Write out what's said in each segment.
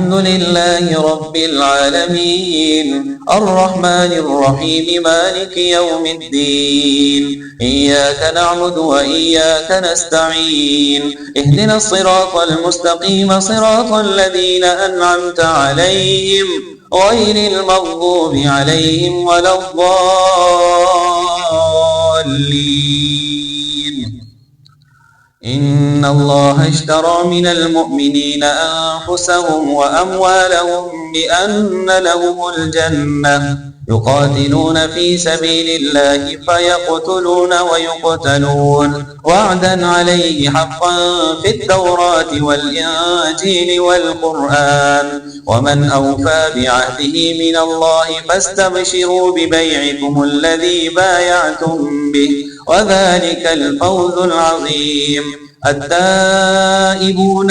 الحمد لله رب العالمين الرحمن الرحيم مالك يوم الدين إياك نعبد وإياك نستعين اهدنا الصراط المستقيم صراط الذين أنعمت عليهم غير المغضوب عليهم ولا الضالين. إن الله اشترى من المؤمنين أنفسهم وأموالهم بأن لهم الجنة يقاتلون في سبيل الله فيقتلون ويقتلون وعدا عليه حقا في التوراة والإنجيل والقرآن ومن أوفى بعهده من الله فاستبشروا ببيعكم الذي بايعتم به وذلك الفوز العظيم. التائبون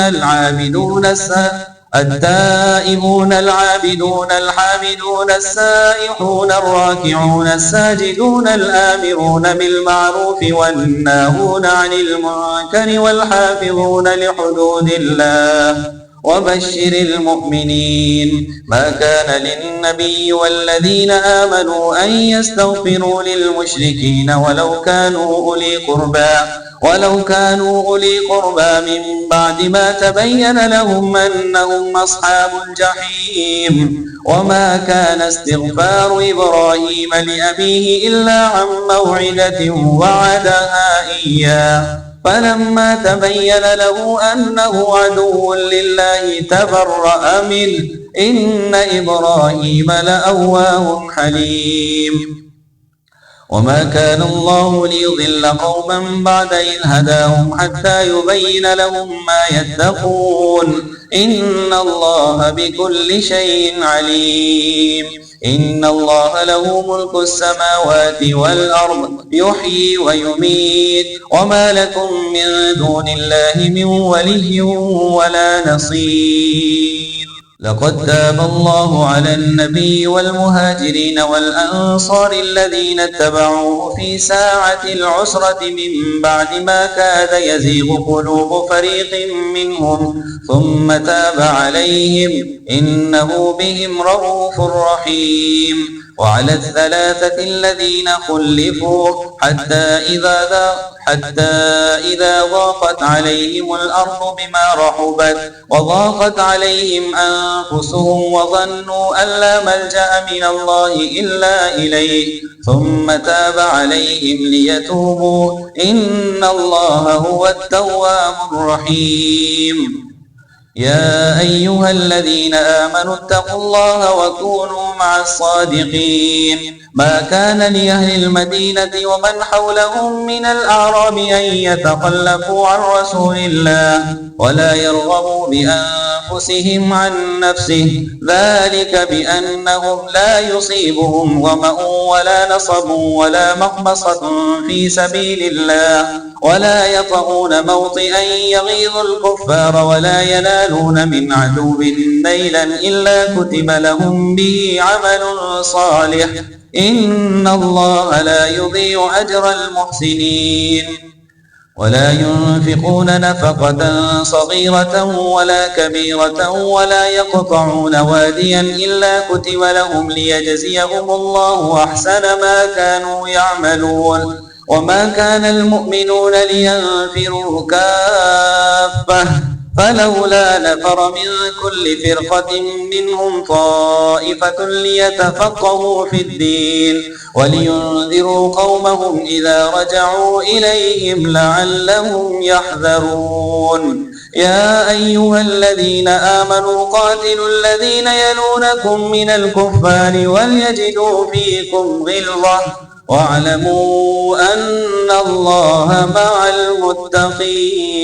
العابدون الحامدون السائحون الراكعون الساجدون الآمرون بالمعروف والناهون عن المنكر والحافظون لحدود الله وبشر المؤمنين. ما كان للنبي والذين آمنوا أن يستغفروا للمشركين ولو كانوا أولي قربى من بعد ما تبين لهم أنهم أصحاب الجحيم. وما كان استغفار إبراهيم لأبيه إلا عن موعدة وعدها إياه فلما تبين له أنه عدو لله تبرأ منه إن إبراهيم لأواه حليم. وما كان الله ليضل قوما بعد إذ هداهم حتى يبين لهم ما يتقون إن الله بكل شيء عليم. إن الله له ملك السماوات والأرض يحيي ويميت وما لكم من دون الله من ولي ولا نصير. لقد تاب الله على النبي والمهاجرين والأنصار الذين اتبعوه في ساعة العسرة من بعد ما كاد يزيغ قلوب فريق منهم ثم تاب عليهم إنه بهم رؤوف رحيم. وعلى الثلاثة الذين خلفوا حتى إذا ضاقت عليهم الأرض بما رحبت وضاقت عليهم أنفسهم وظنوا أن لا ملجأ من الله إلا إليه ثم تاب عليهم ليتوبوا إن الله هو التواب الرحيم. يا أيها الذين آمنوا اتقوا الله وكونوا مع الصادقين. ما كان لأهل المدينة ومن حولهم من الأعراب أن يتخلفوا عن رسول الله ولا يرغبوا بأنفسهم عن نفسه ذلك بأنهم لا يصيبهم ظمأ ولا نصب ولا مخمصة في سبيل الله ولا يطؤون موطئا يغيظ الكفار ولا ينالون من عدو نيلا إلا كتب لهم به عمل صالح إن الله لا يضيع أجر المحسنين. ولا ينفقون نفقة صغيرة ولا كبيرة ولا يقطعون واديا إلا كتب لهم ليجزيهم الله أحسن ما كانوا يعملون. وما كان المؤمنون لينفروا كافة فلولا نفر من كل فرقة منهم طائفة ليتفقهوا في الدين ولينذروا قومهم إذا رجعوا إليهم لعلهم يحذرون. يا أيها الذين آمنوا قاتلوا الذين يلونكم من الكفار وليجدوا فيكم غلظة واعلموا أن الله مع المتقين.